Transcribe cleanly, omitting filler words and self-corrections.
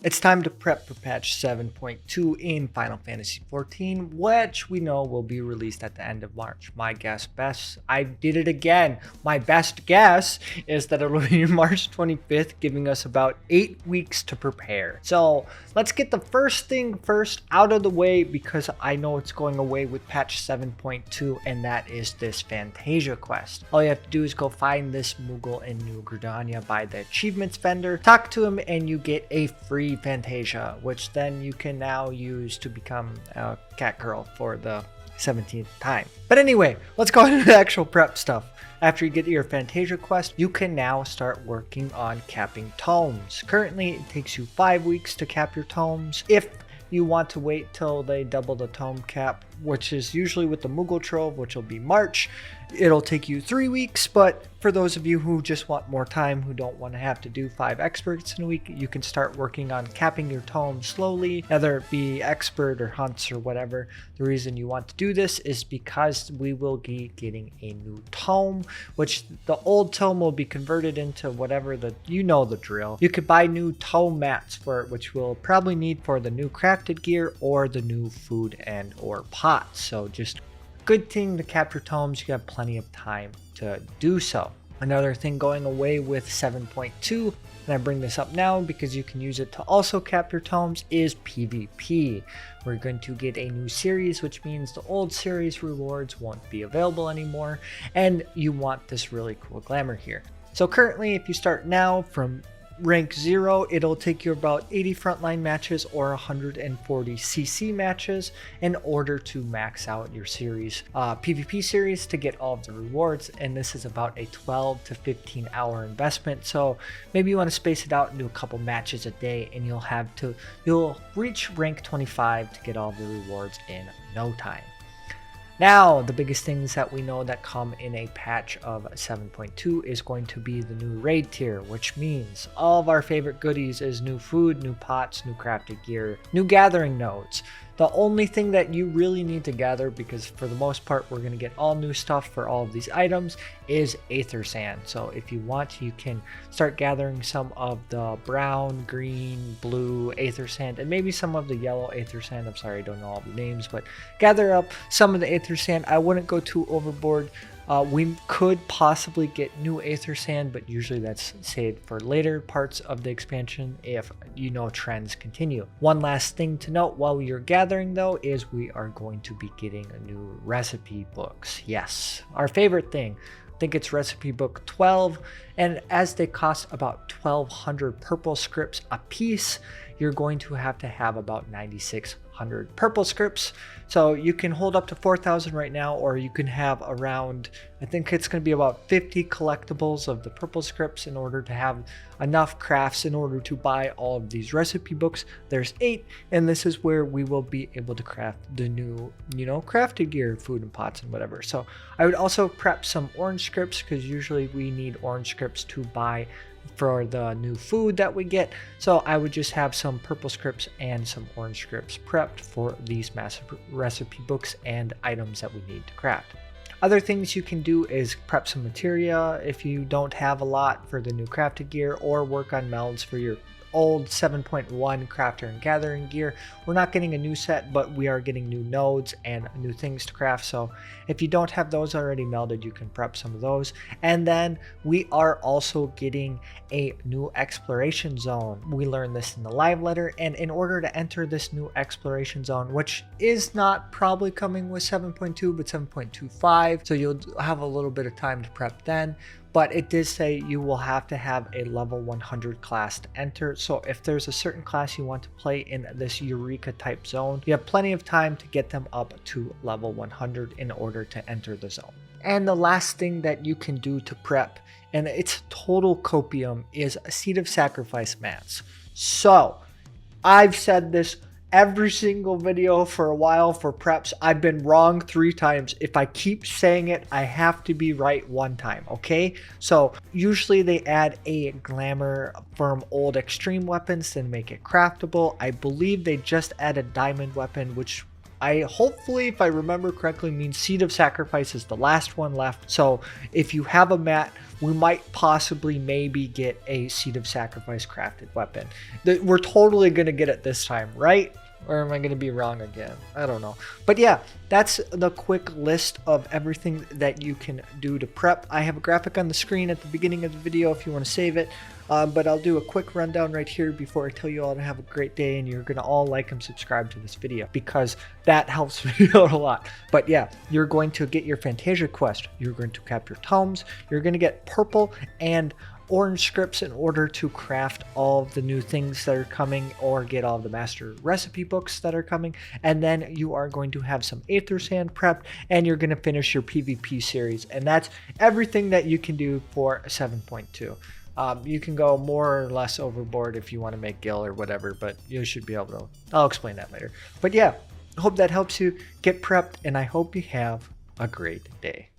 It's time to prep for patch 7.2 in Final Fantasy XIV, which we know will be released at the end of March. My best, I did it again. My best guess is that it'll be March 25th, giving us about 8 weeks to prepare. So let's get the first thing first out of the way, because I know it's going away with patch 7.2, and that is this Fantasia quest. All you have to do is go find this Moogle in New Gridania by the achievements vendor, talk to him, and you get a free Fantasia, which then you can now use to become a cat girl for the 17th time. But anyway, let's go into the actual prep stuff. After you get your Fantasia quest, you can now start working on capping tomes. Currently, it takes you 5 weeks to cap your tomes. If you want to wait till they double the tome cap, which is usually with the Moogle Trove, which will be March, it'll take you 3 weeks. But for those of you who just want more time, who don't want to have to do 5 experts in a week, you can start working on capping your tome slowly, whether it be expert or hunts or whatever. The reason you want to do this is because we will be getting a new tome, which the old tome will be converted into whatever you know the drill. You could buy new tome mats for it, which we'll probably need for the new crafted gear or the new food and or pots. So just good thing to capture tomes, you have plenty of time to do so. Another thing going away with 7.2, and I bring this up now because you can use it to also capture tomes, is PvP. We're going to get a new series, which means the old series rewards won't be available anymore, and you want this really cool glamour here. So currently, if you start now from rank 0, it'll take you about 80 frontline matches or 140 CC matches in order to max out your series, PvP series, to get all of the rewards. And this is about a 12 to 15 hour investment. So maybe you want to space it out and do a couple matches a day, and you'll reach rank 25 to get all the rewards in no time. Now, the biggest things that we know that come in a patch of 7.2 is going to be the new raid tier, which means all of our favorite goodies is new food, new pots, new crafted gear, new gathering nodes. The only thing that you really need to gather, because for the most part we're going to get all new stuff for all of these items, is Aether Sand. So if you want, you can start gathering some of the brown, green, blue Aether Sand, and maybe some of the yellow Aether Sand. I'm sorry, I don't know all the names, but gather up some of the Aether Sand. I wouldn't go too overboard. We could possibly get new Aether Sand, but usually that's saved for later parts of the expansion if trends continue. One last thing to note while you're gathering though is we are going to be getting a new recipe books. Yes, our favorite thing. I think it's recipe book 12, and as they cost about 1,200 purple scripts a piece, you're going to have about 9,600 purple scripts. So you can hold up to 4,000 right now, or you can have around, I think it's going to be about 50 collectibles of the purple scripts in order to have enough crafts in order to buy all of these recipe books. There's 8, and this is where we will be able to craft the new, crafted gear, food and pots and whatever. So I would also prep some orange scripts, because usually we need orange scripts to buy for the new food that we get. So I would just have some purple scripts and some orange scripts prepped for these massive recipe books and items that we need to craft. Other things you can do is prep some materia if you don't have a lot for the new crafted gear, or work on melds for your old 7.1 crafter and gathering gear. We're not getting a new set, but we are getting new nodes and new things to craft. So if you don't have those already melded, you can prep some of those. And then we are also getting a new exploration zone. We learned this in the live letter, and in order to enter this new exploration zone, which is not probably coming with 7.2 but 7.25, so you'll have a little bit of time to prep then. But it did say you will have to have a level 100 class to enter. So if there's a certain class you want to play in this Eureka type zone, you have plenty of time to get them up to level 100 in order to enter the zone. And the last thing that you can do to prep, and it's total copium, is Seed of Sacrifice mats. So I've said this every single video for a while for preps. I've been wrong 3 times. If I keep saying it, I have to be right 1 time, okay? So usually they add a glamour from old extreme weapons to make it craftable. I believe they just added diamond weapon, which I hopefully, if I remember correctly, means Seed of Sacrifice is the last one left. So if you have a mat, we might possibly maybe get a Seed of Sacrifice crafted weapon. We're totally going to get it this time, right? Or am I going to be wrong again? I don't know. But yeah, that's the quick list of everything that you can do to prep. I have a graphic on the screen at the beginning of the video if you want to save it. But I'll do a quick rundown right here before I tell you all to have a great day, and you're going to all like and subscribe to this video because that helps me out a lot. But yeah, you're going to get your Fantasia quest. You're going to capture tomes. You're going to get purple and orange scripts in order to craft all of the new things that are coming or get all of the master recipe books that are coming. And then you are going to have some Aether Sand prepped, and you're going to finish your PvP series. And that's everything that you can do for 7.2. You can go more or less overboard if you want to make Gil or whatever, but you should be able to. I'll explain that later. But yeah, I hope that helps you get prepped, and I hope you have a great day.